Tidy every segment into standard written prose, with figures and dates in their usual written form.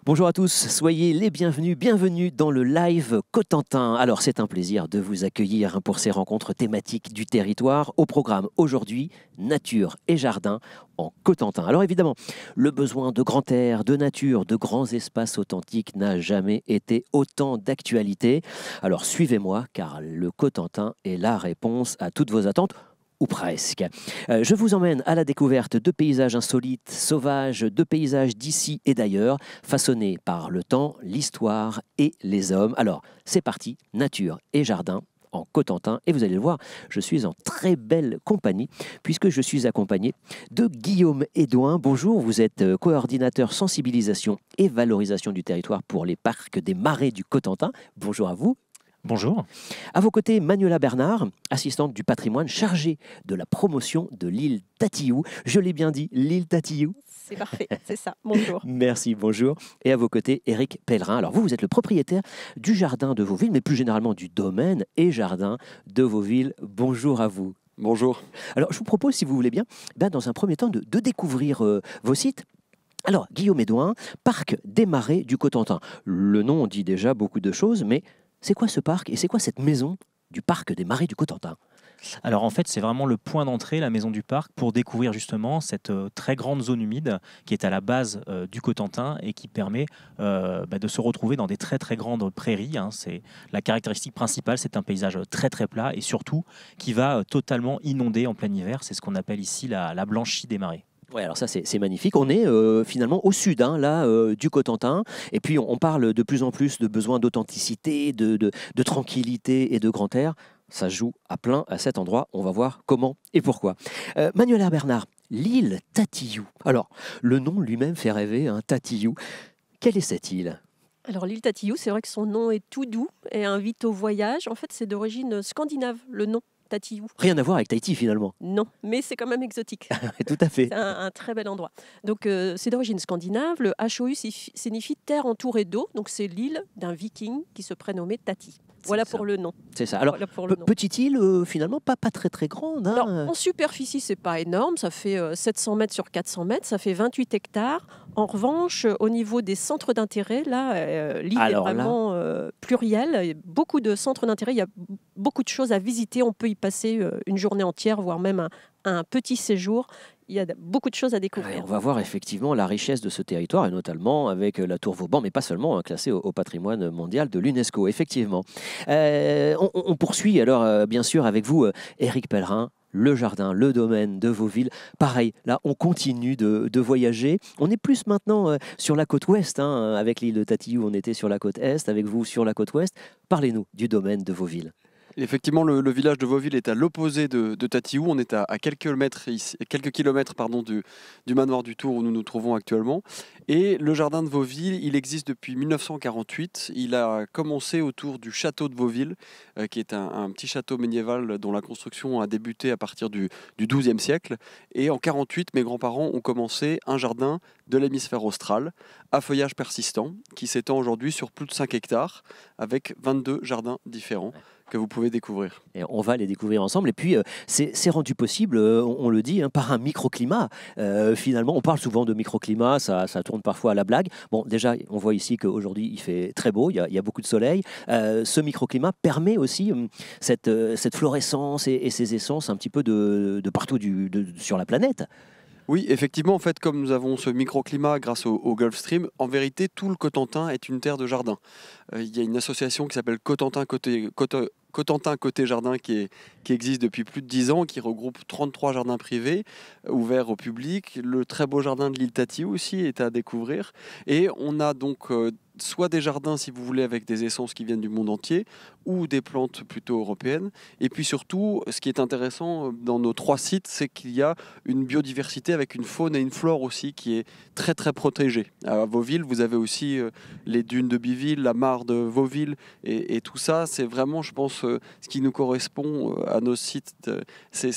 Bonjour à tous, soyez les bienvenus, bienvenue dans le live Cotentin. Alors c'est un plaisir de vous accueillir pour ces rencontres thématiques du territoire. Au programme aujourd'hui, nature et jardin en Cotentin. Alors évidemment, le besoin de grand air, de nature, de grands espaces authentiques n'a jamais été autant d'actualité. Alors suivez-moi car le Cotentin est la réponse à toutes vos attentes. Ou presque. Je vous emmène à la découverte de paysages insolites, sauvages, de paysages d'ici et d'ailleurs, façonnés par le temps, l'histoire et les hommes. Alors, c'est parti, nature et jardin en Cotentin. Et vous allez le voir, je suis en très belle compagnie, puisque je suis accompagné de Guillaume Edouin. Bonjour, vous êtes coordinateur sensibilisation et valorisation du territoire pour les parcs des Marais du Cotentin. Bonjour à vous. Bonjour. À vos côtés, Manuela Bernard, assistante du patrimoine chargée de la promotion de l'île Tatillou. Je l'ai bien dit, l'île Tatillou. C'est parfait, c'est ça. Bonjour. Merci, bonjour. Et à vos côtés, Éric Pellerin. Alors vous êtes le propriétaire du jardin de Vauville, mais plus généralement du domaine et jardin de Vauville. Bonjour à vous. Bonjour. Alors je vous propose, si vous voulez bien, dans un premier temps, de découvrir vos sites. Alors, Guillaume Edouin, Parc des Marais du Cotentin. Le nom dit déjà beaucoup de choses, mais c'est quoi ce parc et c'est quoi cette maison du Parc des Marais du Cotentin? Alors en fait, c'est vraiment le point d'entrée, la maison du parc, pour découvrir justement cette très grande zone humide qui est à la base du Cotentin et qui permet de se retrouver dans des très très grandes prairies. C'est la caractéristique principale, c'est un paysage très très plat et surtout qui va totalement inonder en plein hiver. C'est ce qu'on appelle ici la blanchie des marais. Ouais, alors ça c'est magnifique. On est finalement au sud du Cotentin. Et puis on parle de plus en plus de besoin d'authenticité, de tranquillité et de grand air. Ça joue à plein à cet endroit. On va voir comment et pourquoi. Manuela Bernard, l'île Tatillou. Alors, le nom lui-même fait rêver, Tatillou. Quelle est cette île? Alors l'île Tatillou, c'est vrai que son nom est tout doux et invite au voyage. En fait, c'est d'origine scandinave, le nom Tatillou. Rien à voir avec Tahiti finalement. Non, mais c'est quand même exotique. Tout à fait. C'est un très bel endroit. Donc c'est d'origine scandinave. Le HOU signifie terre entourée d'eau. Donc c'est l'île d'un viking qui se prénommait Tati. Voilà pour le nom. C'est ça. Alors, voilà pour le nom. Petite île, finalement, pas très très grande. Alors, en superficie, c'est pas énorme. Ça fait 700 mètres sur 400 mètres. Ça fait 28 hectares. En revanche, au niveau des centres d'intérêt, là, l'île est vraiment plurielle. Il y a beaucoup de centres d'intérêt. Il y a beaucoup de choses à visiter. On peut y passer une journée entière, voire même un petit séjour. Il y a beaucoup de choses à découvrir. Ouais, on va voir effectivement la richesse de ce territoire, et notamment avec la tour Vauban, mais pas seulement, classée au patrimoine mondial de l'UNESCO, effectivement. On poursuit alors, bien sûr, avec vous, Éric Pellerin, le jardin, le domaine de Vauville. Pareil, là, on continue de voyager. On est plus maintenant sur la côte ouest, avec l'île de Tatillou, on était sur la côte est, avec vous sur la côte ouest. Parlez-nous du domaine de Vauville. Effectivement, le village de Vauville est à l'opposé de Tatillou. On est à quelques kilomètres du manoir du Tour où nous nous trouvons actuellement. Et le jardin de Vauville, il existe depuis 1948. Il a commencé autour du château de Vauville, qui est un petit château médiéval dont la construction a débuté à partir du XIIe siècle. Et en 1948, mes grands-parents ont commencé un jardin de l'hémisphère austral à feuillage persistant qui s'étend aujourd'hui sur plus de 5 hectares avec 22 jardins différents que vous pouvez découvrir. Et on va les découvrir ensemble. Et puis, c'est rendu possible, on le dit, par un microclimat. Finalement, on parle souvent de microclimat, ça tourne parfois à la blague. Bon, déjà, on voit ici qu'aujourd'hui, il fait très beau, il y a beaucoup de soleil. Ce microclimat permet aussi cette florescence et ces essences un petit peu de partout sur la planète. Oui, effectivement, en fait, comme nous avons ce microclimat grâce au Gulf Stream, en vérité, tout le Cotentin est une terre de jardin. Il y a une association qui s'appelle Cotentin Côté Jardin qui existe depuis plus de 10 ans, qui regroupe 33 jardins privés ouverts au public. Le très beau jardin de l'île Tatillou aussi est à découvrir. Et on a donc soit des jardins, si vous voulez, avec des essences qui viennent du monde entier, ou des plantes plutôt européennes. Et puis surtout, ce qui est intéressant dans nos 3 sites, c'est qu'il y a une biodiversité avec une faune et une flore aussi qui est très très protégée. À Vauville, vous avez aussi les dunes de Biville, la mare de Vauville, et tout ça, c'est vraiment, je pense, ce qui nous correspond à nos sites, c'est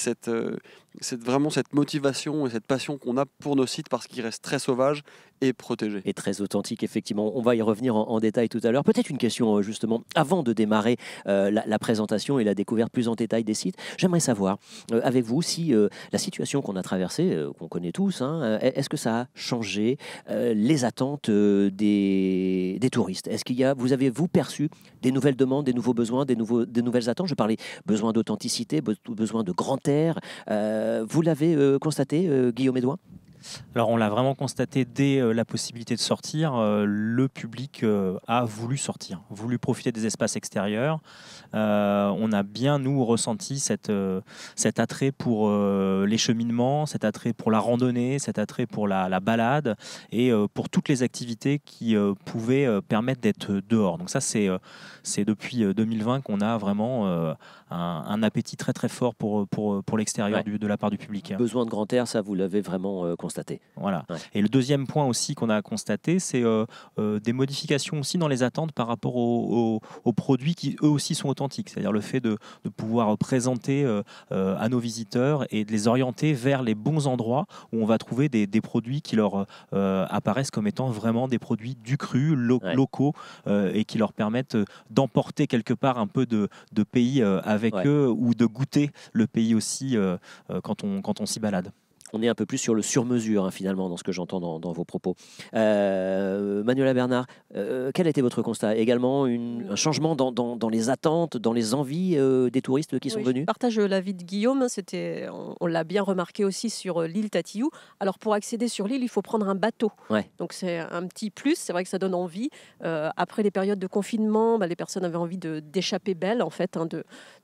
c'est vraiment cette motivation et cette passion qu'on a pour nos sites parce qu'ils restent très sauvages et protégés. Et très authentique, effectivement. On va y revenir en détail tout à l'heure. Peut-être une question, justement, avant de démarrer la présentation et la découverte plus en détail des sites. J'aimerais savoir, avec vous, si la situation qu'on a traversée, qu'on connaît tous, hein, est-ce que ça a changé les attentes des touristes? Est-ce qu'il y a, vous perçu des nouvelles demandes, des nouveaux besoins, des nouvelles attentes? Je parlais besoin d'authenticité, besoin de grand air. Vous l'avez constaté, Guillaume Edouin? Alors on l'a vraiment constaté dès la possibilité de sortir, le public a voulu sortir, voulu profiter des espaces extérieurs. On a bien, nous, ressenti cet attrait pour les cheminements, cet attrait pour la randonnée, cet attrait pour la balade et pour toutes les activités qui pouvaient permettre d'être dehors. Donc ça, c'est depuis 2020 qu'on a vraiment un appétit très très fort pour l'extérieur de la part du public. Besoin de grand air, ça vous l'avez vraiment constaté. Voilà. Ouais. Et le deuxième point aussi qu'on a constaté, c'est des modifications aussi dans les attentes par rapport aux produits qui eux aussi sont authentiques. C'est-à-dire le fait de pouvoir présenter à nos visiteurs et de les orienter vers les bons endroits où on va trouver des produits qui leur apparaissent comme étant vraiment des produits du cru, locaux et qui leur permettent d'emporter quelque part un peu de pays avec eux ou de goûter le pays aussi quand on s'y balade. On est un peu plus sur le sur-mesure, hein, finalement, dans ce que j'entends dans vos propos. Manuela Bernard, quel a été votre constat? Également un changement dans les attentes, dans les envies des touristes qui sont venus? Je partage l'avis de Guillaume. On l'a bien remarqué aussi sur l'île Tatiou. Alors, pour accéder sur l'île, il faut prendre un bateau. Ouais. Donc, c'est un petit plus. C'est vrai que ça donne envie. Après les périodes de confinement, les personnes avaient envie d'échapper belle, en fait, hein,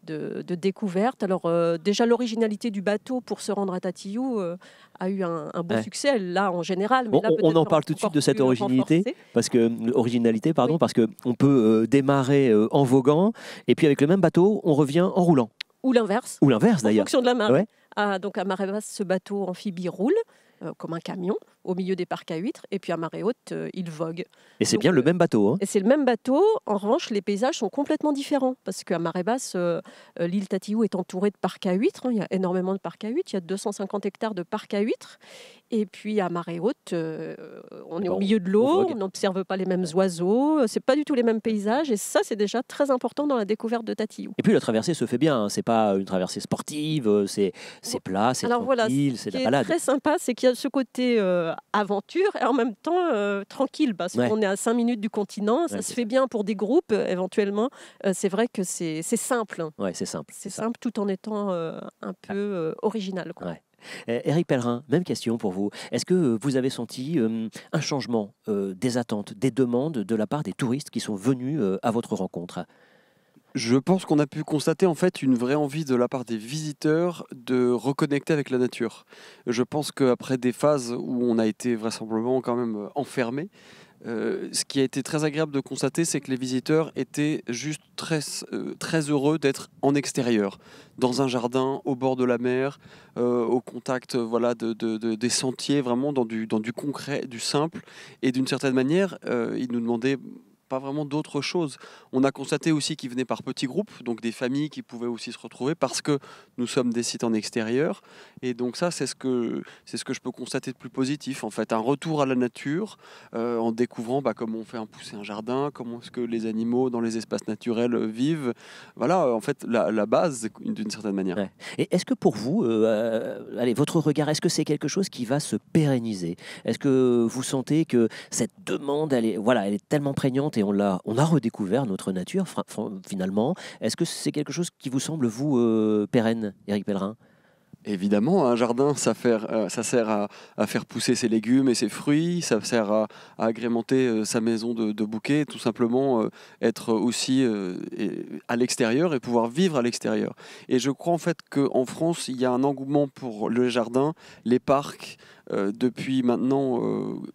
de découverte. Alors, déjà, l'originalité du bateau pour se rendre à Tatiou a eu un beau succès, là, en général. Mais là, on en parle tout de suite de cette originalité, parce qu'on peut démarrer en voguant, et puis avec le même bateau, on revient en roulant. Ou l'inverse. Ou l'inverse, d'ailleurs. En fonction de la marée. Donc, à marée basse, ce bateau amphibie roule comme un camion au milieu des parcs à huîtres, et puis à marée haute, il vogue. Et c'est bien le même bateau. Hein. Et c'est le même bateau. En revanche, les paysages sont complètement différents, parce qu'à marée basse, l'île Tatiou est entourée de parcs à huîtres. Il y a énormément de parcs à huîtres. Il y a 250 hectares de parcs à huîtres. Et puis à marée haute, on est au milieu de l'eau, on n'observe pas les mêmes oiseaux, c'est pas du tout les mêmes paysages, et ça, c'est déjà très important dans la découverte de Tatiou. Et puis la traversée se fait bien, hein. C'est pas une traversée sportive, c'est plat, c'est tranquille, c'est de la balade. Ce qui est très sympa, c'est qu'il y a ce côté aventure et en même temps tranquille, parce qu'on est à 5 minutes du continent, ça se fait bien pour des groupes éventuellement. C'est vrai que c'est simple. Ouais, c'est simple. C'est simple tout en étant un peu original, quoi. Ouais. Éric Pellerin, même question pour vous. Est-ce que vous avez senti un changement des attentes, des demandes de la part des touristes qui sont venus à votre rencontre? Je pense qu'on a pu constater en fait une vraie envie de la part des visiteurs de reconnecter avec la nature. Je pense qu'après des phases où on a été vraisemblablement quand même enfermés, ce qui a été très agréable de constater, c'est que les visiteurs étaient juste très heureux d'être en extérieur, dans un jardin, au bord de la mer, au contact des sentiers, vraiment dans du concret, du simple. Et d'une certaine manière, ils nous demandaient pas vraiment d'autre chose. On a constaté aussi qu'ils venaient par petits groupes, donc des familles qui pouvaient aussi se retrouver parce que nous sommes des sites en extérieur. Et donc ça, c'est ce que je peux constater de plus positif. En fait, un retour à la nature en découvrant comment on fait pousser un jardin, comment est-ce que les animaux dans les espaces naturels vivent. Voilà, en fait, la base d'une certaine manière. Ouais. Et est-ce que pour vous, votre regard, est-ce que c'est quelque chose qui va se pérenniser? Est-ce que vous sentez que cette demande, elle est tellement prégnante et on a redécouvert notre nature finalement. Est-ce que c'est quelque chose qui vous semble, vous, pérenne, Éric Pellerin? Évidemment, un jardin, ça sert à faire pousser ses légumes et ses fruits, ça sert à agrémenter sa maison de bouquets, tout simplement être aussi à l'extérieur et pouvoir vivre à l'extérieur. Et je crois en fait qu'en France, il y a un engouement pour le jardin, les parcs, depuis maintenant,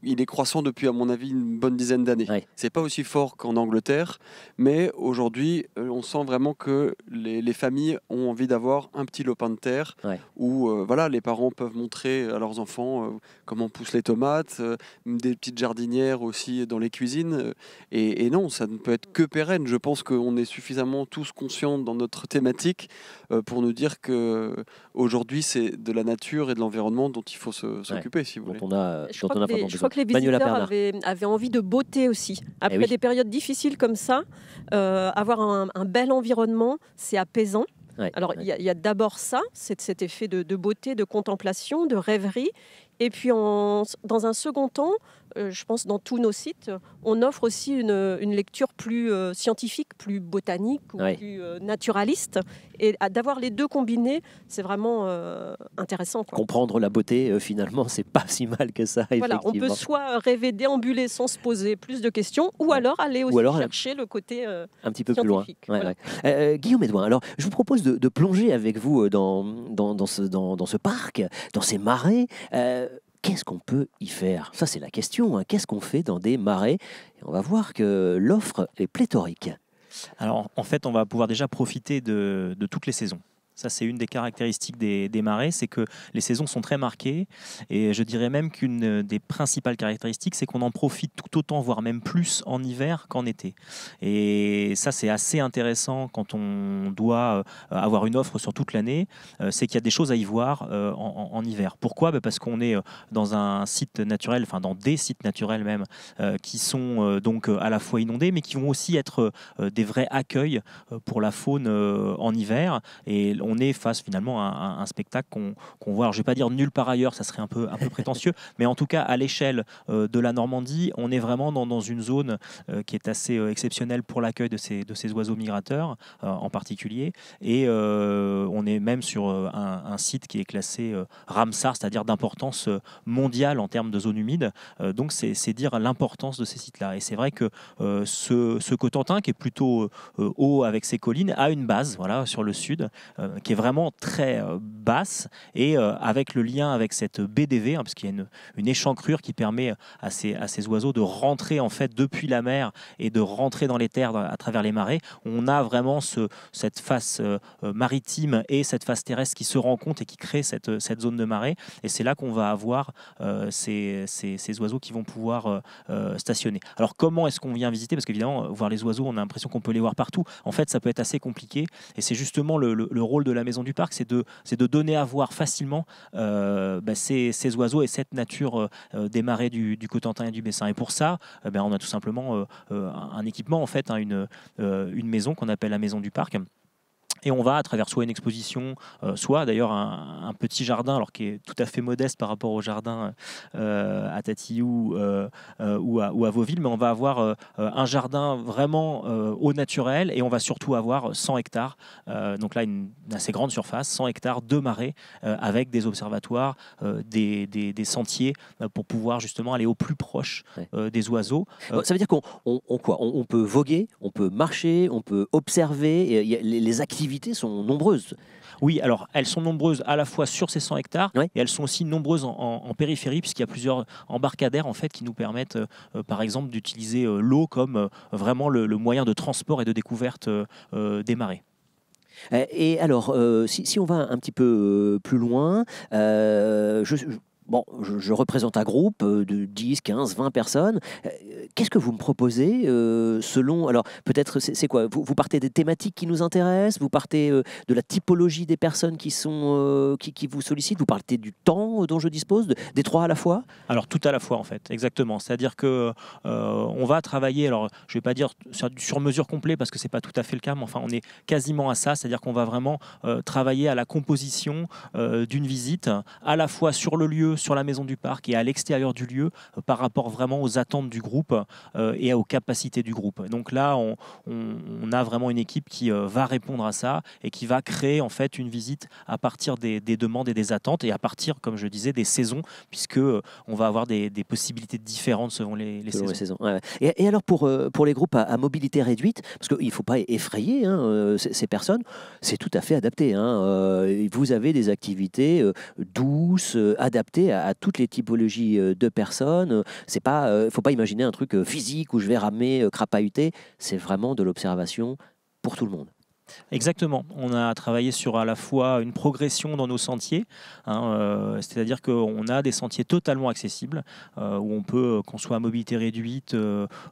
il est croissant depuis, à mon avis, une bonne dizaine d'années. Ouais. C'est pas aussi fort qu'en Angleterre, mais aujourd'hui, on sent vraiment que les familles ont envie d'avoir un petit lopin de terre où voilà, les parents peuvent montrer à leurs enfants comment poussent les tomates, des petites jardinières aussi dans les cuisines. Et non, ça ne peut être que pérenne. Je pense qu'on est suffisamment tous conscients dans notre thématique pour nous dire que aujourd'hui, c'est de la nature et de l'environnement dont il faut s'occuper, si vous voulez. Je crois que les visiteurs avaient envie de beauté aussi. Après des périodes difficiles comme ça, avoir un bel environnement, c'est apaisant. Alors, il y a d'abord ça, cet effet de beauté, de contemplation, de rêverie. Et puis, dans un second temps, je pense dans tous nos sites, on offre aussi une lecture plus scientifique, plus botanique ou plus naturaliste. Et d'avoir les deux combinés, c'est vraiment intéressant. Comprendre la beauté, finalement, c'est pas si mal que ça. Voilà, on peut soit rêver, déambuler sans se poser plus de questions, ou alors aller aussi chercher le côté un petit peu scientifique. Plus loin. Guillaume Edouin, alors je vous propose de plonger avec vous dans ce parc, dans ces marais. Qu'est-ce qu'on peut y faire? Ça, c'est la question. Hein. Qu'est-ce qu'on fait dans des marais? Et on va voir que l'offre est pléthorique. Alors, en fait, on va pouvoir déjà profiter de toutes les saisons. Ça, c'est une des caractéristiques des marais, c'est que les saisons sont très marquées. Et je dirais même qu'une des principales caractéristiques, c'est qu'on en profite tout autant, voire même plus en hiver qu'en été. Et ça, c'est assez intéressant quand on doit avoir une offre sur toute l'année. C'est qu'il y a des choses à y voir en hiver. Pourquoi? Parce qu'on est dans un site naturel, enfin dans des sites naturels même, qui sont donc à la fois inondés, mais qui vont aussi être des vrais accueils pour la faune en hiver. Et on est face finalement à un spectacle qu'on voit. Alors, je ne vais pas dire nulle part ailleurs, ça serait un peu prétentieux, mais en tout cas à l'échelle de la Normandie, on est vraiment dans une zone qui est assez exceptionnelle pour l'accueil de ces oiseaux migrateurs en particulier. Et on est même sur un site qui est classé Ramsar, c'est-à-dire d'importance mondiale en termes de zone humide. Donc c'est dire l'importance de ces sites-là. Et c'est vrai que ce Cotentin, qui est plutôt haut avec ses collines, a une base sur le sud, qui est vraiment très basse, et avec le lien avec cette BDV, parce qu'il y a une échancrure qui permet à ces oiseaux de rentrer en fait depuis la mer et de rentrer dans les terres à travers les marais. On a vraiment cette face maritime et cette face terrestre qui se rencontrent et qui créent cette zone de marais, et c'est là qu'on va avoir ces oiseaux qui vont pouvoir stationner. Alors comment est-ce qu'on vient visiter? Parce qu'évidemment, voir les oiseaux, on a l'impression qu'on peut les voir partout. En fait, ça peut être assez compliqué, et c'est justement le rôle de la Maison du Parc, c'est de donner à voir facilement ces oiseaux et cette nature des marais du Cotentin et du Bessin. Et pour ça, on a tout simplement un équipement, en fait, une maison qu'on appelle la Maison du Parc. Et on va à travers soit une exposition, soit d'ailleurs un petit jardin, alors qui est tout à fait modeste par rapport au jardin à Tatillou ou à Vauville, mais on va avoir un jardin vraiment au naturel, et on va surtout avoir 100 hectares, donc là une assez grande surface, 100 hectares de marais, avec des observatoires, des sentiers pour pouvoir justement aller au plus proche des oiseaux. Ça veut dire qu'on peut voguer, on peut marcher, on peut observer, les activités sont nombreuses. Oui, alors elles sont nombreuses à la fois sur ces 100 hectares, et elles sont aussi nombreuses en périphérie, puisqu'il y a plusieurs embarcadères en fait qui nous permettent par exemple d'utiliser l'eau comme vraiment le moyen de transport et de découverte des marais. Et alors, si on va un petit peu plus loin, je représente un groupe de 10, 15, 20 personnes. Qu'est-ce que vous me proposez selon... Alors, peut-être, c'est quoi? Vous partez des thématiques qui nous intéressent? Vous partez de la typologie des personnes qui vous sollicitent? Vous partez du temps dont je dispose? Des trois à la fois? Alors, tout à la fois, en fait, exactement. C'est-à-dire que on va travailler, alors, je ne vais pas dire sur mesure complet, parce que ce n'est pas tout à fait le cas, mais enfin, on est quasiment à ça. C'est-à-dire qu'on va vraiment travailler à la composition d'une visite, à la fois sur le lieu, sur la Maison du Parc, et à l'extérieur du lieu, par rapport vraiment aux attentes du groupe et aux capacités du groupe. Donc là, on a vraiment une équipe qui va répondre à ça et qui va créer en fait une visite à partir des demandes et des attentes, et à partir, comme je disais, des saisons, puisque on va avoir des possibilités différentes selon les saisons. Ouais. Et alors pour les groupes à mobilité réduite, parce qu'il ne faut pas effrayer ces personnes, c'est tout à fait adapté. Vous avez des activités douces, adaptées s'adapter à toutes les typologies de personnes. C'est pas, faut pas imaginer un truc physique où je vais ramer, crapahuter. C'est vraiment de l'observation pour tout le monde. Exactement. On a travaillé sur à la fois une progression dans nos sentiers, c'est-à-dire qu'on a des sentiers totalement accessibles, où on peut, qu'on soit à mobilité réduite,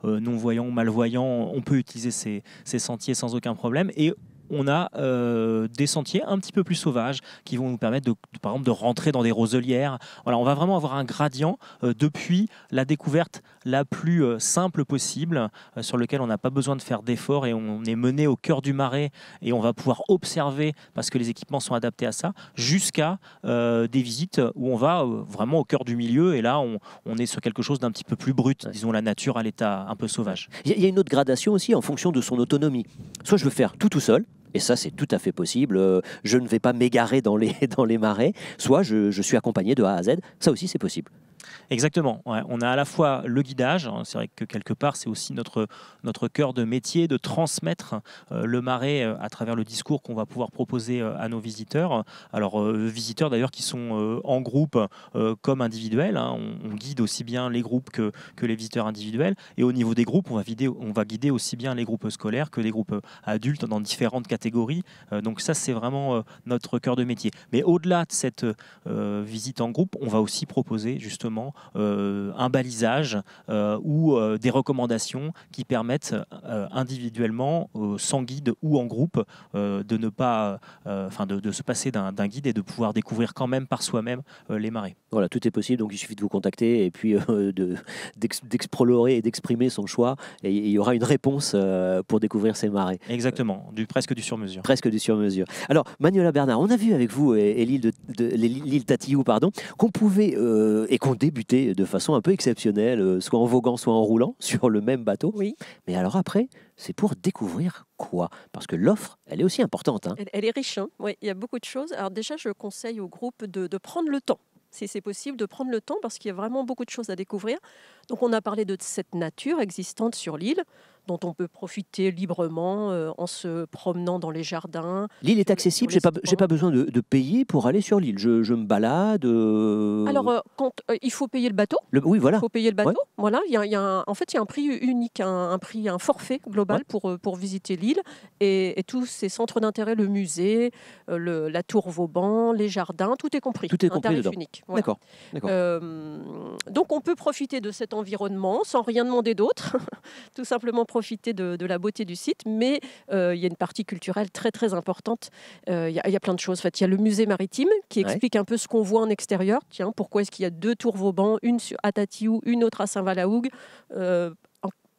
non-voyant ou malvoyant, on peut utiliser ces sentiers sans aucun problème. Et on a des sentiers un petit peu plus sauvages qui vont nous permettre, par exemple, de rentrer dans des roselières. Voilà, on va vraiment avoir un gradient depuis la découverte la plus simple possible, sur lequel on n'a pas besoin de faire d'efforts et on est mené au cœur du marais et on va pouvoir observer parce que les équipements sont adaptés à ça, jusqu'à des visites où on va vraiment au cœur du milieu et là on est sur quelque chose d'un petit peu plus brut, disons la nature à l'état un peu sauvage. Il y a une autre gradation aussi en fonction de son autonomie. Soit je veux faire tout seul, et ça, c'est tout à fait possible. Je ne vais pas m'égarer dans les marais. Soit je suis accompagné de A à Z. Ça aussi, c'est possible. Exactement. Ouais. On a à la fois le guidage. C'est vrai que quelque part, c'est aussi notre cœur de métier de transmettre le marais à travers le discours qu'on va pouvoir proposer à nos visiteurs. Alors, visiteurs d'ailleurs qui sont en groupe comme individuels. On guide aussi bien les groupes que les visiteurs individuels. Et au niveau des groupes, on va guider aussi bien les groupes scolaires que les groupes adultes dans différentes catégories. Donc ça, c'est vraiment notre cœur de métier. Mais au-delà de cette visite en groupe, on va aussi proposer justement un balisage ou des recommandations qui permettent individuellement, sans guide ou en groupe, de ne pas, de se passer d'un guide et de pouvoir découvrir quand même par soi-même les marais. Voilà, tout est possible, donc il suffit de vous contacter et puis d'explorer et d'exprimer son choix et il y aura une réponse pour découvrir ces marais. Exactement, presque du sur-mesure. Presque du sur-mesure. Alors, Manuela Bernard, on a vu avec vous et l'île Tatillou, qu'on pouvait et qu'on débutait de façon un peu exceptionnelle, soit en voguant, soit en roulant sur le même bateau. Oui. Mais alors après, c'est pour découvrir quoi? Parce que l'offre, elle est aussi importante. Elle est riche, hein. Oui, il y a beaucoup de choses. Alors déjà, je conseille au groupe de prendre le temps. Si c'est possible, de prendre le temps parce qu'il y a vraiment beaucoup de choses à découvrir. Donc on a parlé de cette nature existante sur l'île, dont on peut profiter librement en se promenant dans les jardins. L'île est accessible, j'ai pas besoin de payer pour aller sur l'île. Je me balade. Alors, il faut payer le bateau. Oui, voilà. Il faut payer le bateau. Ouais. Voilà, en fait, il y a un prix unique, un forfait global pour visiter l'île et tous ces centres d'intérêt, le musée, la tour Vauban, les jardins, tout est compris. Tout est compris tarif dedans. unique. Voilà. D'accord. Donc, on peut profiter de cet environnement sans rien demander d'autre. Tout simplement profiter de la beauté du site, mais il y a une partie culturelle très très importante. Il y a plein de choses. En fait, il y a le musée maritime qui explique un peu ce qu'on voit en extérieur. Tiens, pourquoi est-ce qu'il y a 2 tours Vauban, une à Tatillou, une autre à Saint-Valahougue.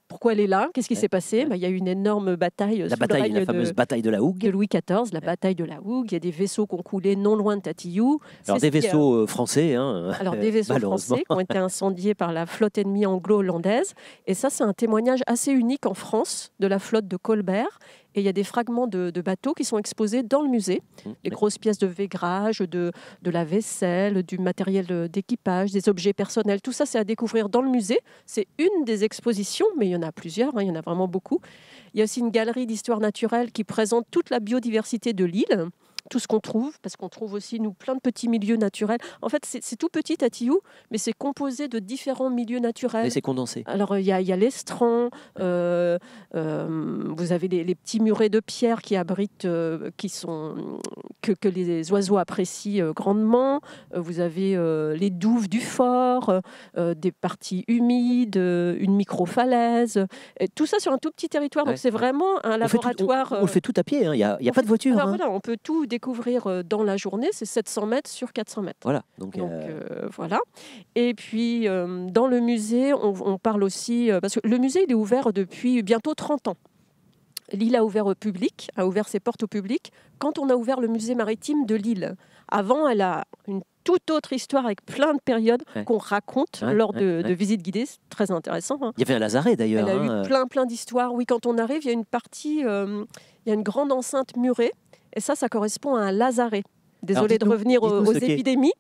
Pourquoi elle est là? Qu'est-ce qui s'est passé? Il y a eu une énorme bataille. La fameuse bataille de la Hougue. De Louis XIV, la bataille de la Hougue. Il y a des vaisseaux qui ont coulé non loin de Tatillou. Alors des vaisseaux français. Alors des vaisseaux français qui ont été incendiés par la flotte ennemie anglo-hollandaise. Et ça, c'est un témoignage assez unique en France de la flotte de Colbert. Et il y a des fragments de bateaux qui sont exposés dans le musée. Des grosses pièces de vaigrage, de la vaisselle, du matériel d'équipage, des objets personnels. Tout ça, c'est à découvrir dans le musée. C'est une des expositions, mais il y en a plusieurs, il y en a vraiment beaucoup. Il y a aussi une galerie d'histoire naturelle qui présente toute la biodiversité de l'île. Tout ce qu'on trouve, parce qu'on trouve aussi, nous, plein de petits milieux naturels. En fait, c'est tout petit, Tatillou, mais c'est composé de différents milieux naturels. Mais c'est condensé. Alors, il y a l'estran, vous avez les petits murets de pierre qui abritent, que les oiseaux apprécient grandement. Vous avez les douves du fort, des parties humides, une micro-falaise. Tout ça sur un tout petit territoire. Donc, c'est vraiment un laboratoire. On le fait tout à pied, il n'y a pas de voiture. Alors, voilà, on peut tout découvrir dans la journée. C'est 700 mètres sur 400 mètres. Voilà. Donc voilà. Et puis, dans le musée, on parle aussi... parce que le musée, il est ouvert depuis bientôt 30 ans. L'île a ouvert ses portes au public quand on a ouvert le musée maritime de l'île. Avant, elle a une toute autre histoire avec plein de périodes qu'on raconte lors de visites guidées. C'est très intéressant. Hein. Il y avait un lazaret d'ailleurs. Elle a eu plein d'histoires. Oui, quand on arrive, il y a une partie, il y a une grande enceinte murée. Et ça correspond à un lazaret. Désolée de revenir aux épidémies,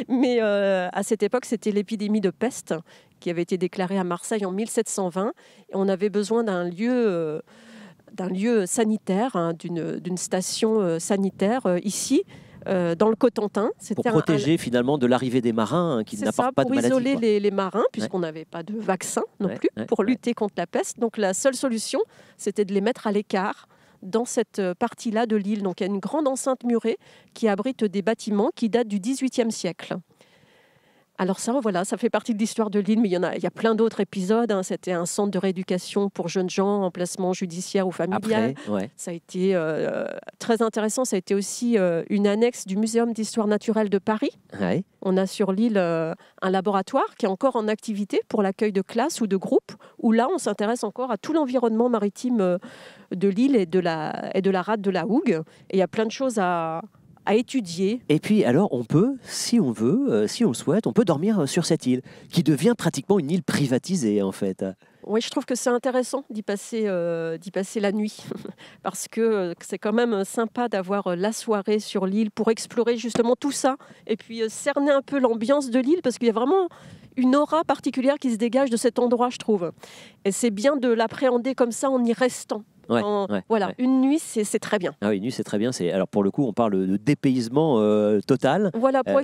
mais à cette époque, c'était l'épidémie de peste qui avait été déclarée à Marseille en 1720. Et on avait besoin d'un lieu sanitaire, d'une station sanitaire ici. dans le Cotentin. Pour protéger finalement de l'arrivée des marins qui n'apportent pas de maladie. Pour isoler les marins, puisqu'on n'avait pas de vaccin non plus, pour lutter contre la peste. Donc la seule solution, c'était de les mettre à l'écart dans cette partie-là de l'île. Donc il y a une grande enceinte murée qui abrite des bâtiments qui datent du XVIIIe siècle. Alors ça, voilà, ça fait partie de l'histoire de l'île, mais il y a plein d'autres épisodes. C'était un centre de rééducation pour jeunes gens en placement judiciaire ou familial. Après, ça a été très intéressant. Ça a été aussi une annexe du Muséum d'histoire naturelle de Paris. Ouais. On a sur l'île un laboratoire qui est encore en activité pour l'accueil de classes ou de groupes, où là, on s'intéresse encore à tout l'environnement maritime de l'île et de la rade de la Hougue. Et il y a plein de choses à étudier. Et puis alors on peut, si on veut, si on le souhaite, on peut dormir sur cette île, qui devient pratiquement une île privatisée en fait. Oui, je trouve que c'est intéressant d'y passer la nuit, parce que c'est quand même sympa d'avoir la soirée sur l'île pour explorer justement tout ça, et puis cerner un peu l'ambiance de l'île, parce qu'il y a vraiment une aura particulière qui se dégage de cet endroit, je trouve. Et c'est bien de l'appréhender comme ça en y restant. Une nuit, c'est très bien. Ah oui, une nuit, c'est très bien. Alors pour le coup, on parle de dépaysement total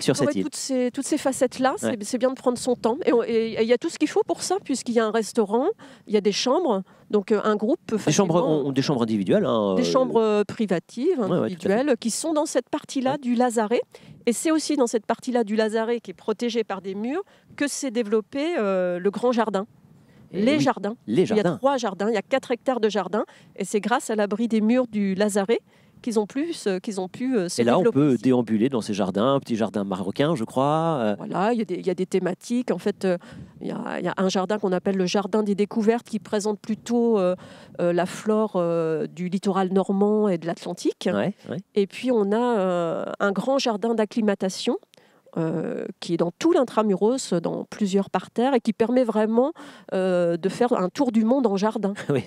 sur cette île. Toutes ces facettes-là, c'est bien de prendre son temps. Et il y a tout ce qu'il faut pour ça, puisqu'il y a un restaurant, il y a des chambres. Donc un groupe peut facilement... Des chambres individuelles. Des chambres privatives, individuelles, qui sont dans cette partie-là du Lazaret. Et c'est aussi dans cette partie-là du Lazaret, qui est protégée par des murs, que s'est développé le grand jardin. Les jardins. Il y a 3 jardins, il y a 4 hectares de jardins. Et c'est grâce à l'abri des murs du Lazaret qu'ils ont pu se développer. Et là, on peut déambuler dans ces jardins, un petit jardin marocain, je crois. Voilà, il y a des thématiques. En fait, il y a un jardin qu'on appelle le jardin des découvertes qui présente plutôt la flore du littoral normand et de l'Atlantique. Et puis, on a un grand jardin d'acclimatation qui est dans tout l'intramuros, dans plusieurs parterres, et qui permet vraiment de faire un tour du monde en jardin. Oui,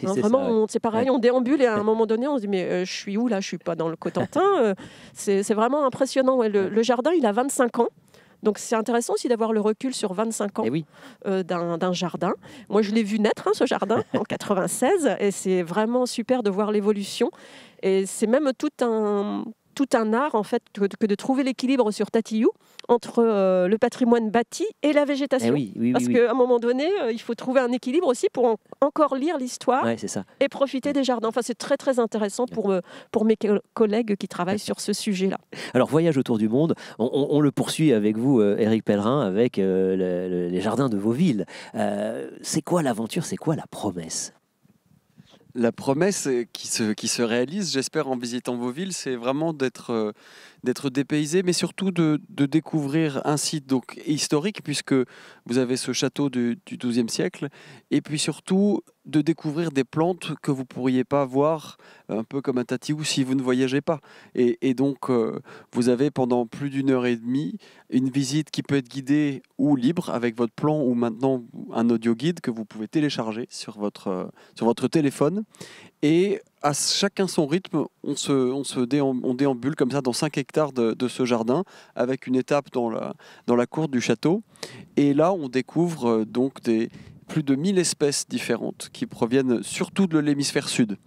c'est pareil, on déambule et à un moment donné, on se dit mais je suis où là? Je suis pas dans le Cotentin. C'est vraiment impressionnant. Le jardin, il a 25 ans. Donc c'est intéressant aussi d'avoir le recul sur 25 ans d'un jardin. Moi, je l'ai vu naître, ce jardin, en 96, et c'est vraiment super de voir l'évolution. Et c'est même tout un art, en fait, que de trouver l'équilibre sur Tatiou entre le patrimoine bâti et la végétation. Parce qu'à un moment donné, il faut trouver un équilibre aussi pour encore lire l'histoire et profiter des jardins. Enfin, c'est très, très intéressant pour mes collègues qui travaillent sur ce sujet-là. Alors, voyage autour du monde, on le poursuit avec vous, Éric Pellerin, avec les jardins de Vauville. C'est quoi l'aventure? C'est quoi la promesse? La promesse qui se réalise, j'espère, en visitant Vauville, c'est vraiment d'être dépaysé, mais surtout de découvrir un site donc historique, puisque vous avez ce château du XIIe siècle, et puis surtout de découvrir des plantes que vous ne pourriez pas voir, un peu comme à Tatiou, si vous ne voyagez pas. Et donc, vous avez pendant plus d'1h30 une visite qui peut être guidée ou libre avec votre plan, ou maintenant un audio guide que vous pouvez télécharger sur votre téléphone. Et à chacun son rythme, on déambule comme ça dans 5 hectares de ce jardin, avec une étape dans la cour du château. Et là, on découvre donc plus de 1000 espèces différentes qui proviennent surtout de l'hémisphère sud.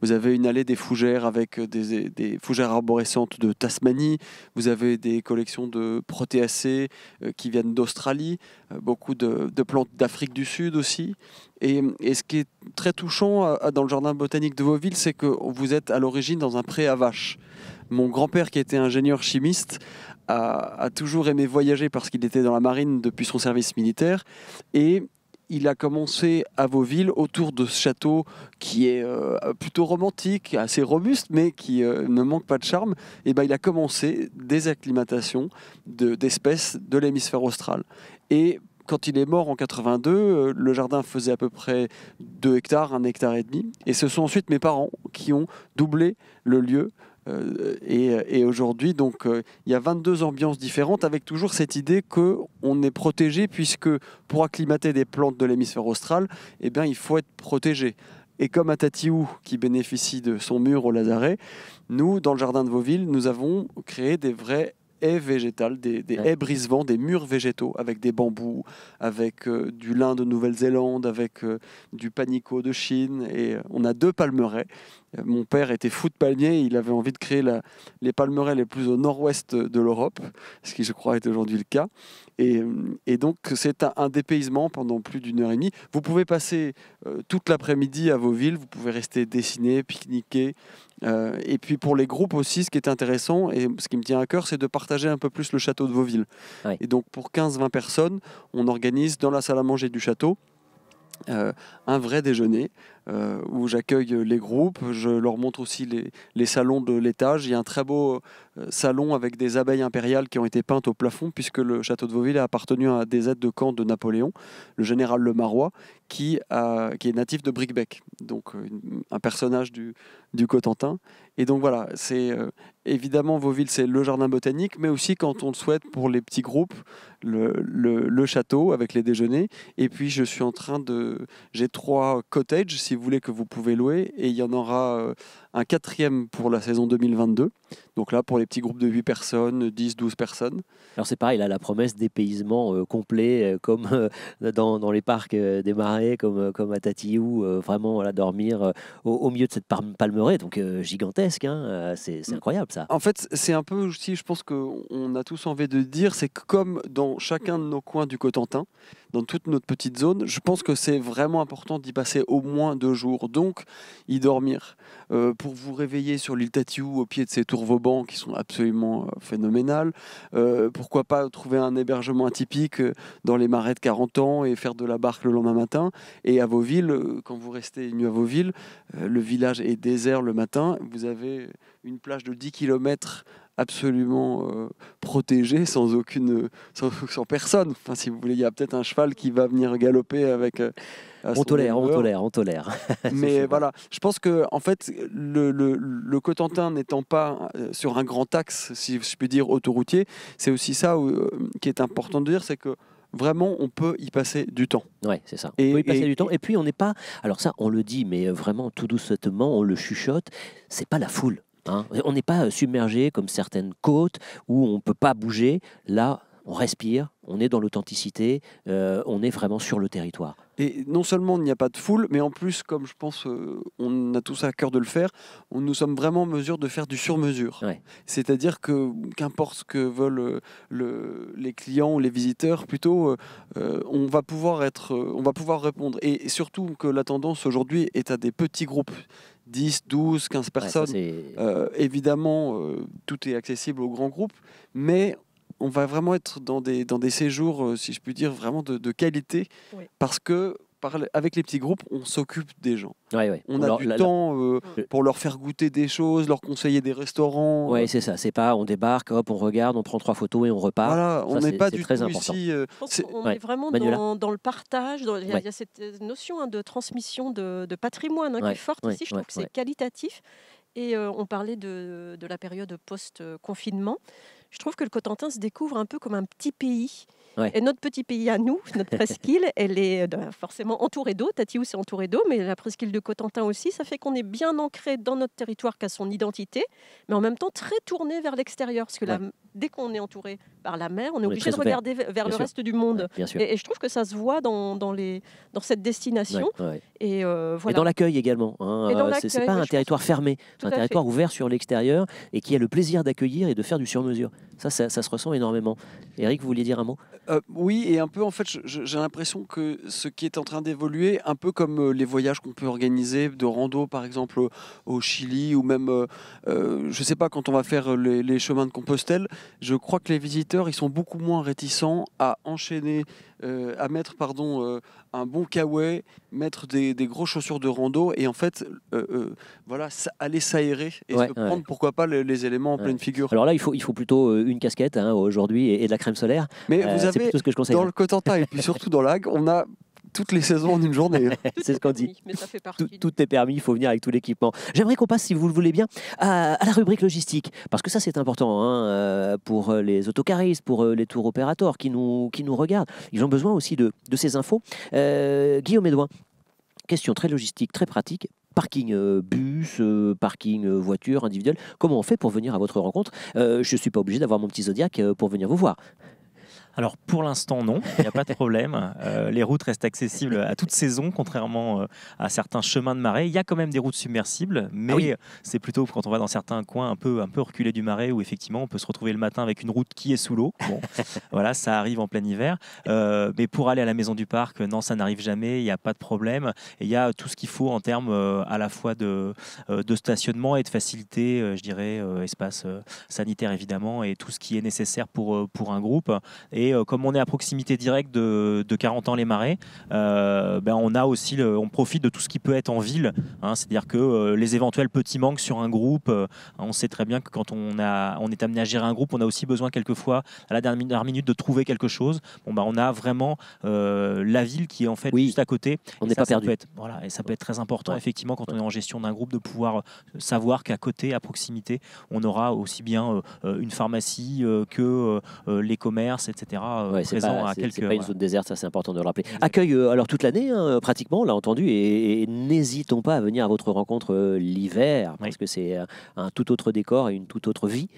Vous avez une allée des fougères avec des fougères arborescentes de Tasmanie. Vous avez des collections de protéacées qui viennent d'Australie, beaucoup de plantes d'Afrique du Sud aussi. Et ce qui est très touchant dans le jardin botanique de Vauville, c'est que vous êtes à l'origine dans un pré à vaches. Mon grand-père, qui était ingénieur chimiste, a toujours aimé voyager parce qu'il était dans la marine depuis son service militaire. Et il a commencé à Vauville autour de ce château qui est plutôt romantique, assez robuste, mais qui ne manque pas de charme. Et il a commencé des acclimatations d'espèces de l'hémisphère austral. Et quand il est mort en 82, le jardin faisait à peu près 2 hectares, 1,5 hectare. Et ce sont ensuite mes parents qui ont doublé le lieu. Et aujourd'hui, donc, il y a 22 ambiances différentes, avec toujours cette idée qu'on est protégé, puisque pour acclimater des plantes de l'hémisphère austral, il faut être protégé. Et comme à Tatiou, qui bénéficie de son mur au Lazaret, nous, dans le jardin de Vauville, nous avons créé des vrais haies végétales, des haies brise-vent, des murs végétaux avec des bambous, avec du lin de Nouvelle-Zélande, avec du panico de Chine. Et on a 2 palmeraies. Mon père était fou de palmiers, il avait envie de créer les palmeraies les plus au nord-ouest de l'Europe, ce qui je crois est aujourd'hui le cas. Et donc c'est un dépaysement pendant plus d'1 heure et demie. Vous pouvez passer toute l'après-midi à Vauville, vous pouvez rester dessiner, pique-niquer. Et puis pour les groupes aussi, ce qui est intéressant et ce qui me tient à cœur, c'est de partager un peu plus le château de Vauville. Ouais. Et donc pour 15-20 personnes, on organise dans la salle à manger du château un vrai déjeuner où j'accueille les groupes, je leur montre aussi les salons de l'étage. Il y a un très beau salon avec des abeilles impériales qui ont été peintes au plafond, puisque le château de Vauville a appartenu à des aides de camp de Napoléon, le général Le Marois, qui est natif de Bricbec, donc un personnage du Cotentin. Et donc voilà, c'est évidemment Vauville, c'est le jardin botanique, mais aussi quand on le souhaite pour les petits groupes, le château avec les déjeuners. Et puis je suis en train j'ai 3 cottages, si vous voulez, que vous pouvez louer, et il y en aura un 4e pour la saison 2022. Donc là, pour les petits groupes de 8 personnes, 10, 12 personnes. Alors c'est pareil, là, la promesse d'épaysement complet, comme dans les parcs des Marais, comme à Tatiou, vraiment voilà, dormir au milieu de cette palmeraie, donc gigantesque, hein, c'est incroyable ça. En fait, c'est un peu aussi, je pense qu'on a tous envie de dire, c'est que comme dans chacun de nos coins du Cotentin, dans toute notre petite zone, je pense que c'est vraiment important d'y passer au moins 2 jours, donc y dormir. Pour vous réveiller sur l'île Tatiou au pied de ces tours Vauban qui sont absolument phénoménales. Pourquoi pas trouver un hébergement atypique dans les marais de 40 ans et faire de la barque le lendemain matin. Et à Vauville, quand vous restez une nuit à Vauville, le village est désert le matin, vous avez une plage de 10 km absolument protégée, sans personne. Enfin, si vous voulez, il y a peut-être un cheval qui va venir galoper avec... on tolère. Mais voilà, je pense que en fait, le Cotentin n'étant pas sur un grand axe, si je puis dire, autoroutier, c'est aussi ça qui est important de dire, c'est que vraiment, on peut y passer du temps. Oui, c'est ça. On peut y passer du temps. Et puis, on n'est pas... Alors ça, on le dit, mais vraiment tout doucement, on le chuchote, c'est pas la foule. Hein. On n'est pas submergé comme certaines côtes où on ne peut pas bouger. Là, on respire, on est dans l'authenticité, on est vraiment sur le territoire. Et non seulement il n'y a pas de foule, mais en plus, comme je pense on a tous à cœur de le faire, nous sommes vraiment en mesure de faire du sur-mesure. Ouais. C'est-à-dire que qu'importe ce que veulent les clients ou les visiteurs, plutôt, on va pouvoir répondre. Et surtout que la tendance aujourd'hui est à des petits groupes. 10, 12, 15 personnes. Ouais, évidemment, tout est accessible aux grands groupes, mais on va vraiment être dans des séjours, si je puis dire, vraiment de qualité, oui. Parce que avec les petits groupes, on s'occupe des gens. Ouais. On a du temps pour leur faire goûter des choses, leur conseiller des restaurants. Oui, c'est ça. C'est pas on débarque, hop, on regarde, on prend 3 photos et on repart. Voilà, on n'est pas du tout important. Ici. On est vraiment dans le partage. Il y a cette notion de transmission de patrimoine qui est forte ici. Je trouve que c'est qualitatif. Et on parlait de la période post-confinement. Je trouve que le Cotentin se découvre un peu comme un petit pays. Ouais. Et notre petit pays à nous, notre presqu'île, elle est forcément entourée d'eau. Tatiou, c'est entouré d'eau, mais la presqu'île de Cotentin aussi. Ça fait qu'on est bien ancré dans notre territoire, qu'a son identité, mais en même temps très tourné vers l'extérieur. Parce que dès qu'on est entouré par la mer, on est obligé de regarder vers le reste du monde. Ouais, et je trouve que ça se voit dans cette destination. Ouais. Et, voilà. Et dans l'accueil également. Hein. C'est pas un territoire fermé, c'est un territoire ouvert sur l'extérieur et qui a le plaisir d'accueillir et de faire du sur-mesure. Ça se ressent énormément. Eric, vous vouliez dire un mot ? Oui, et un peu, en fait, j'ai l'impression que ce qui est en train d'évoluer, un peu comme les voyages qu'on peut organiser de rando, par exemple, au Chili, ou même, je sais pas, quand on va faire les chemins de Compostelle, je crois que les visiteurs, ils sont beaucoup moins réticents à enchaîner, à mettre, un bon kawaii, mettre des grosses chaussures de rando, et en fait, voilà, aller s'aérer et se prendre, pourquoi pas, les éléments en pleine figure. Alors là, il faut plutôt une casquette aujourd'hui et de la crème solaire. Mais vous avez, c'est plutôt ce que je conseille. Dans le Cotentin et puis surtout dans l'Agde, on a toutes les saisons en une journée. C'est ce qu'on dit. Mais ça fait partie. Tout est permis, il faut venir avec tout l'équipement. J'aimerais qu'on passe, si vous le voulez bien, à la rubrique logistique, parce que ça c'est important pour les autocaristes, pour les tour opérateurs qui nous regardent. Ils ont besoin aussi de ces infos. Guillaume Edouin, question très logistique, très pratique. parking bus, parking voiture individuelle. Comment on fait pour venir à votre rencontre? Je ne suis pas obligé d'avoir mon petit Zodiac pour venir vous voir. Alors pour l'instant non, il n'y a pas de problème. Les routes restent accessibles à toute saison, contrairement à certains chemins de marais. Il y a quand même des routes submersibles, mais c'est plutôt quand on va dans certains coins un peu reculés du marais où effectivement on peut se retrouver le matin avec une route qui est sous l'eau. Bon, voilà, ça arrive en plein hiver. Mais pour aller à la maison du parc, non, ça n'arrive jamais. Il n'y a pas de problème. Et il y a tout ce qu'il faut en termes à la fois de stationnement et de facilité, je dirais, espace sanitaire évidemment, et tout ce qui est nécessaire pour un groupe. Et comme on est à proximité directe de 40 ans les Marais, on a aussi on profite de tout ce qui peut être en ville. C'est-à-dire que les éventuels petits manques sur un groupe, on sait très bien que quand on est amené à gérer un groupe, on a aussi besoin quelquefois à la dernière minute de trouver quelque chose. On a vraiment la ville qui est en fait juste à côté. On n'est pas perdu. Et ça peut être très important effectivement quand on est en gestion d'un groupe de pouvoir savoir qu'à côté, à proximité, on aura aussi bien une pharmacie que les commerces, etc. C'est pas une zone déserte, ça c'est important de le rappeler. Accueil alors toute l'année, pratiquement, on l'a entendu, et n'hésitons pas à venir à votre rencontre l'hiver, parce que c'est un tout autre décor et une toute autre vie.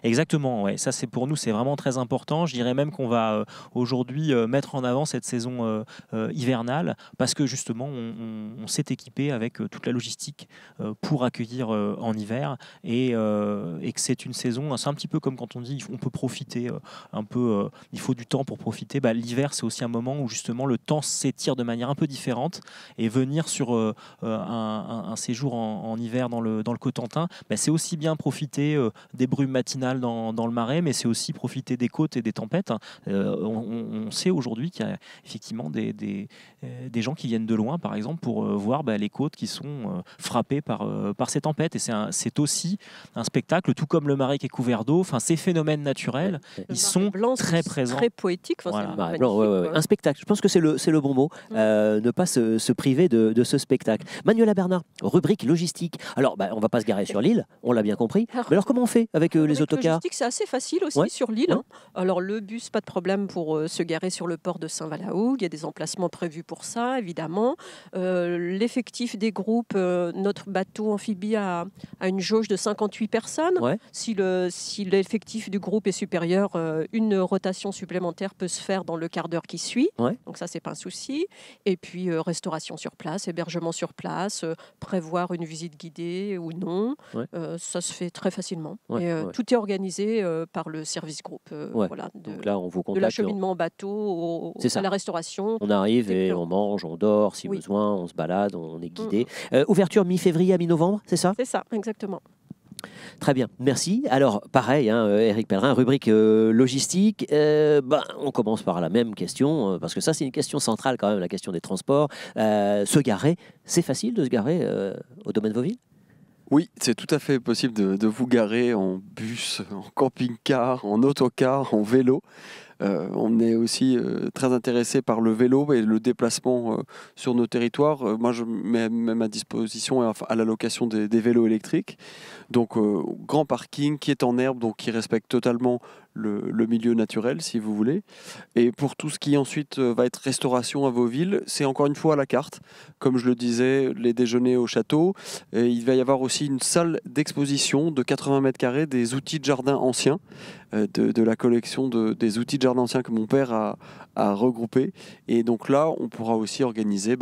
Exactement, ouais. Ça c'est pour nous, c'est vraiment très important. Je dirais même qu'on va aujourd'hui mettre en avant cette saison hivernale parce que justement on s'est équipé avec toute la logistique pour accueillir en hiver et que c'est une saison, c'est un petit peu comme quand on dit on peut profiter un peu, il faut du temps pour profiter. L'hiver c'est aussi un moment où justement le temps s'étire de manière un peu différente et venir sur un séjour en hiver dans le Cotentin, c'est aussi bien profiter des brumes matinales dans le marais, mais c'est aussi profiter des côtes et des tempêtes. On sait aujourd'hui qu'il y a effectivement des gens qui viennent de loin, par exemple, pour voir les côtes qui sont frappées par ces tempêtes. Et c'est aussi un spectacle, tout comme le marais qui est couvert d'eau. Enfin, ces phénomènes naturels, ils sont très présents. Très poétique. Voilà. Un spectacle. Je pense que c'est le bon mot. Ne pas se priver de ce spectacle. Manuela Bernard, rubrique logistique. Alors, on ne va pas se garer sur l'île, on l'a bien compris. Mais alors, comment on fait avec les autocars? C'est assez facile aussi sur l'île. Alors le bus, pas de problème pour se garer sur le port de Saint-Valahougue. Il y a des emplacements prévus pour ça, évidemment. L'effectif des groupes, notre bateau amphibie a une jauge de 58 personnes. Si l'effectif du groupe est supérieur, une rotation supplémentaire peut se faire dans le quart d'heure qui suit. Donc ça, c'est pas un souci. Et puis restauration sur place, hébergement sur place, prévoir une visite guidée ou non. Ça se fait très facilement. Tout est organisé par le service groupe. Donc là, on vous contacte. De l'acheminement en bateau à la restauration. On arrive et on mange, on dort si besoin, on se balade, on est guidé. Ouverture mi-février à mi-novembre, c'est ça? C'est ça, exactement. Très bien, merci. Alors, pareil, Éric Pellerin, rubrique logistique. On commence par la même question, parce que ça, c'est une question centrale quand même, la question des transports. Se garer, c'est facile de se garer au domaine Vauville? Oui, c'est tout à fait possible de vous garer en bus, en camping-car, en autocar, en vélo. On est aussi très intéressé par le vélo et le déplacement sur nos territoires. Moi, je mets même à disposition à la location des vélos électriques. Donc, grand parking qui est en herbe, donc qui respecte totalement le milieu naturel, si vous voulez. Et pour tout ce qui ensuite va être restauration à Vauville, c'est encore une fois à la carte. Comme je le disais, les déjeuners au château. Et il va y avoir aussi une salle d'exposition de 80 mètres carrés des outils de jardin anciens, de la collection des outils de jardin anciens que mon père a regroupés. Et donc là, on pourra aussi organiser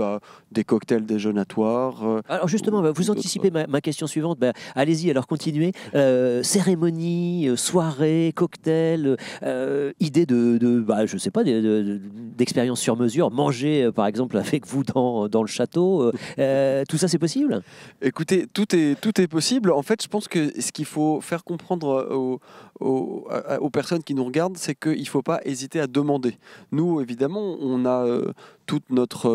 des cocktails déjeunatoires. Alors justement, vous anticipez ma question suivante. Allez-y, alors continuez. Cérémonie, soirée, cocktail, idée je sais pas, d'expérience sur mesure, manger par exemple avec vous dans le château. Tout ça, c'est possible? Écoutez, tout est possible. En fait, je pense que ce qu'il faut faire comprendre aux personnes qui nous regardent, c'est qu'il ne faut pas hésiter à demander. Nous, évidemment, on a toute notre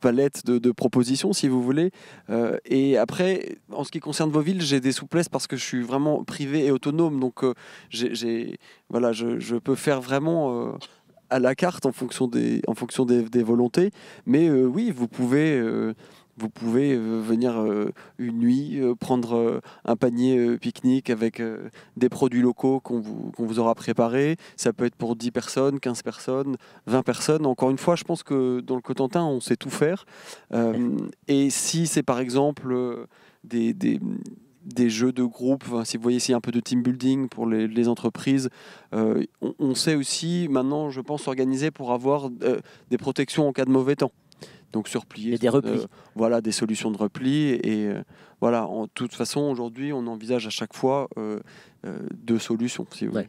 palette de propositions, si vous voulez. Et après, en ce qui concerne Vauville, j'ai des souplesses parce que je suis vraiment privé et autonome. Donc, je peux faire vraiment à la carte en fonction des volontés. Mais oui, vous pouvez vous pouvez venir une nuit, prendre un panier pique-nique avec des produits locaux qu'on vous aura préparés. Ça peut être pour 10 personnes, 15 personnes, 20 personnes. Encore une fois, je pense que dans le Cotentin, on sait tout faire. Et si c'est par exemple des jeux de groupe, si vous voyez, s'il y a un peu de team building pour les entreprises, on sait aussi maintenant, je pense, organiser pour avoir des protections en cas de mauvais temps. Donc surplier, et des replis. Voilà, des solutions de repli. Et voilà, en toute façon, aujourd'hui, on envisage à chaque fois 2 solutions. Si vous voulez.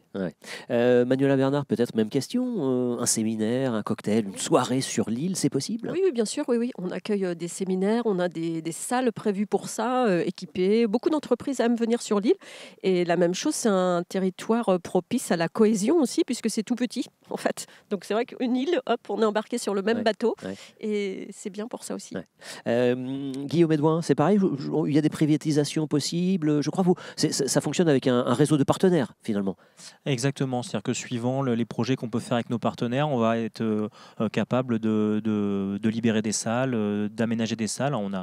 Manuela Bernard, peut-être même question, un séminaire, un cocktail, une soirée sur l'île, c'est possible? Oui, bien sûr, oui. On accueille des séminaires, on a des salles prévues pour ça, équipées. Beaucoup d'entreprises aiment venir sur l'île. Et la même chose, c'est un territoire propice à la cohésion aussi, puisque c'est tout petit, en fait. Donc c'est vrai qu'une île, hop, on est embarqué sur le même bateau. Et c'est bien pour ça aussi. Guillaume Edouin, c'est pareil, il y a des privatisations possibles. Je crois que ça fonctionne avec un réseau de partenaires, finalement. Exactement, c'est-à-dire que suivant les projets qu'on peut faire avec nos partenaires, on va être capable de libérer des salles, d'aménager des salles. On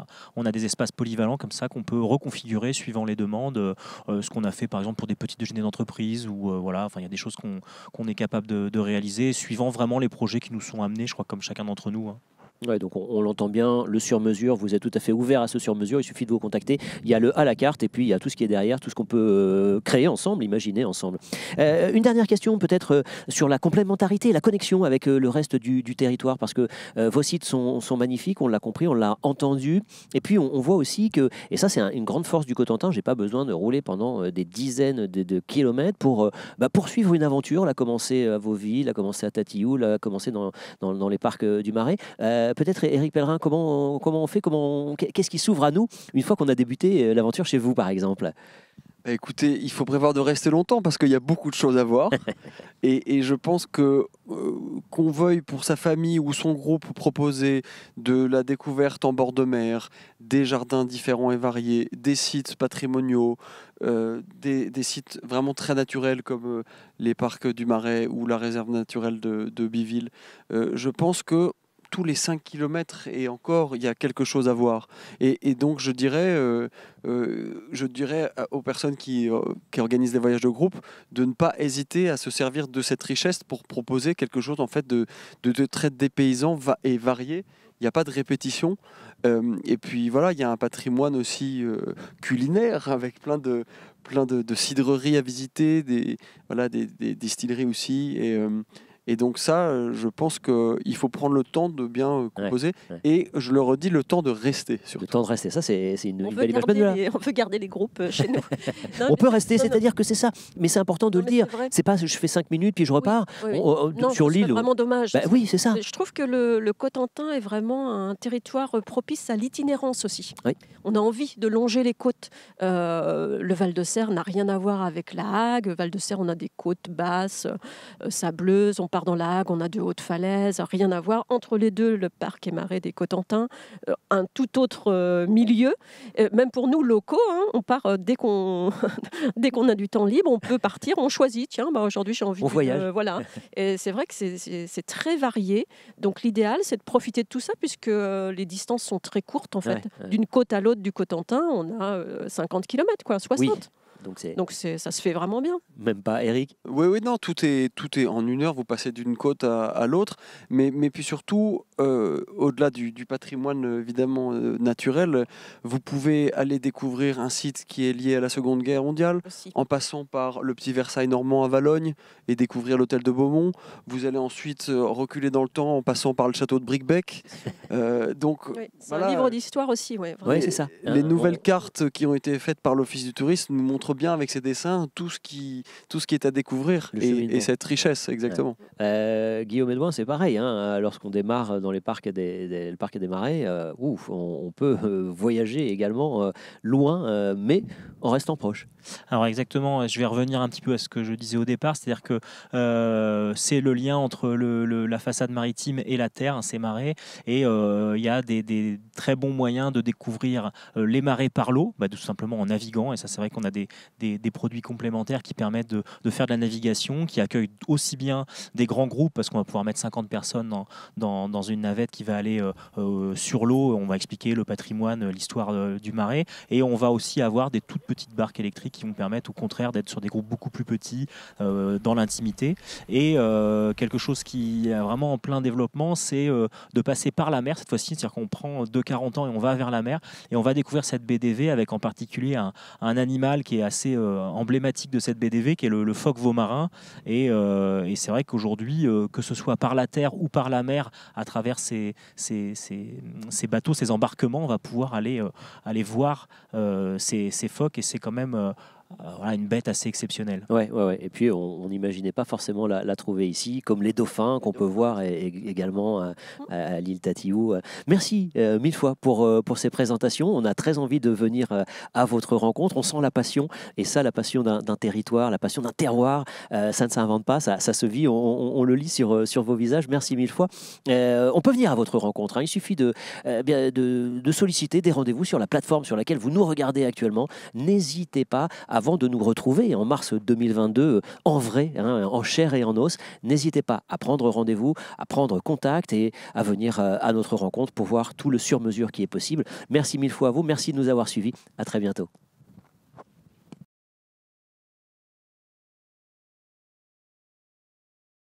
a des espaces polyvalents comme ça qu'on peut reconfigurer suivant les demandes, ce qu'on a fait par exemple pour des petites déjeuners d'entreprise, ou voilà, il y a des choses qu'on est capable de réaliser suivant vraiment les projets qui nous sont amenés, je crois, comme chacun d'entre nous. Ouais, donc on l'entend bien, le sur-mesure, vous êtes tout à fait ouvert à ce sur-mesure, il suffit de vous contacter. Il y a le à la carte et puis il y a tout ce qui est derrière, tout ce qu'on peut créer ensemble, imaginer ensemble. Une dernière question peut-être sur la complémentarité, la connexion avec le reste du territoire, parce que vos sites sont magnifiques, on l'a compris, on l'a entendu. Et puis on voit aussi que, et ça c'est une grande force du Cotentin, j'ai pas besoin de rouler pendant des dizaines de kilomètres pour poursuivre une aventure, la commencer à Vauville, la commencer à Tatillou, la commencer dans les parcs du Marais. Peut-être Éric Pellerin, comment on fait, qu'est-ce qui s'ouvre à nous une fois qu'on a débuté l'aventure chez vous, par exemple? Écoutez, il faut prévoir de rester longtemps parce qu'il y a beaucoup de choses à voir. et je pense que qu'on veuille pour sa famille ou son groupe proposer de la découverte en bord de mer, des jardins différents et variés, des sites patrimoniaux, des sites vraiment très naturels comme les parcs du Marais ou la réserve naturelle de Biville, je pense que tous les 5 km et encore, il y a quelque chose à voir. Et donc, je dirais aux personnes qui organisent des voyages de groupe de ne pas hésiter à se servir de cette richesse pour proposer quelque chose en fait de très dépaysant et varié. Il n'y a pas de répétition. Et puis voilà, il y a un patrimoine aussi culinaire avec plein de cidreries à visiter, des distilleries aussi. Et donc ça, je pense qu'il faut prendre le temps de bien composer. Et je le redis, le temps de rester. Surtout. Le temps de rester, ça c'est une belle image. On peut garder les groupes chez nous. On peut rester, c'est-à-dire que c'est ça. Mais c'est important de le dire. C'est pas je fais 5 minutes puis je repars. Sur l'île. C'est vraiment dommage. Oui, c'est ça. Je trouve que le Cotentin est vraiment un territoire propice à l'itinérance aussi. Oui. On a envie de longer les côtes. Le Val-de-Serre n'a rien à voir avec la Hague. Val-de-Serre, on a des côtes basses, sableuses. On part dans la Hague, on a de hautes falaises, rien à voir. Entre les deux, le parc et marais des Cotentins, un tout autre milieu. Même pour nous, locaux, on part dès qu'on a du temps libre, on peut partir, on choisit. Tiens, aujourd'hui, j'ai envie de voyage. Voilà. Et c'est vrai que c'est très varié. Donc, l'idéal, c'est de profiter de tout ça, puisque les distances sont très courtes, en fait. D'une côte à l'autre du Cotentin, on a 50 km, 60. Oui. Donc ça se fait vraiment bien. Même pas, Eric? Oui, non, tout est en 1 heure, vous passez d'une côte à l'autre. Mais puis surtout, au-delà du patrimoine évidemment naturel, vous pouvez aller découvrir un site qui est lié à la Seconde Guerre mondiale, aussi. En passant par le petit Versailles normand à Valogne et découvrir l'hôtel de Beaumont. Vous allez ensuite reculer dans le temps en passant par le château de Bricbec. C'est un livre d'histoire aussi. Oui, c'est ça. Les nouvelles cartes qui ont été faites par l'Office du tourisme nous montrent bien avec ces dessins tout ce qui est à découvrir et cette richesse, exactement. Guillaume Edouin, c'est pareil. Lorsqu'on démarre dans le parc des Marais, on peut voyager également loin, mais en restant proche. Alors exactement, je vais revenir un petit peu à ce que je disais au départ, c'est-à-dire que c'est le lien entre la façade maritime et la terre, ces marais, et il y a des très bons moyens de découvrir les marais par l'eau, tout simplement en naviguant, et ça c'est vrai qu'on a des produits complémentaires qui permettent de faire de la navigation, qui accueillent aussi bien des grands groupes, parce qu'on va pouvoir mettre 50 personnes dans une navette qui va aller sur l'eau, on va expliquer le patrimoine, l'histoire du marais, et on va aussi avoir des toutes petites barques électriques qui vont permettre au contraire d'être sur des groupes beaucoup plus petits dans l'intimité. Et quelque chose qui est vraiment en plein développement, c'est de passer par la mer cette fois-ci, c'est-à-dire qu'on prend 2,40 ans et on va vers la mer et on va découvrir cette BDV avec en particulier un animal qui est assez emblématique de cette BDV, qui est le phoque vaumarin. Et c'est vrai qu'aujourd'hui, que ce soit par la terre ou par la mer, à travers ces bateaux, ces embarquements, on va pouvoir aller voir ces phoques, et c'est quand même voilà, une bête assez exceptionnelle. Ouais. Et puis on n'imaginait pas forcément la trouver ici, comme les dauphins qu'on peut voir également à l'île Tatiou. Merci mille fois pour ces présentations. On a très envie de venir à votre rencontre. On sent la passion, et ça, la passion d'un territoire, la passion d'un terroir, ça ne s'invente pas, ça se vit, on le lit sur vos visages. Merci mille fois. On peut venir à votre rencontre, hein. Il suffit de solliciter des rendez-vous sur la plateforme sur laquelle vous nous regardez actuellement. N'hésitez pas, avant de nous retrouver en mars 2022 en vrai, en chair et en os. N'hésitez pas à prendre rendez-vous, à prendre contact et à venir à notre rencontre pour voir tout le sur-mesure qui est possible. Merci mille fois à vous, merci de nous avoir suivis. À très bientôt.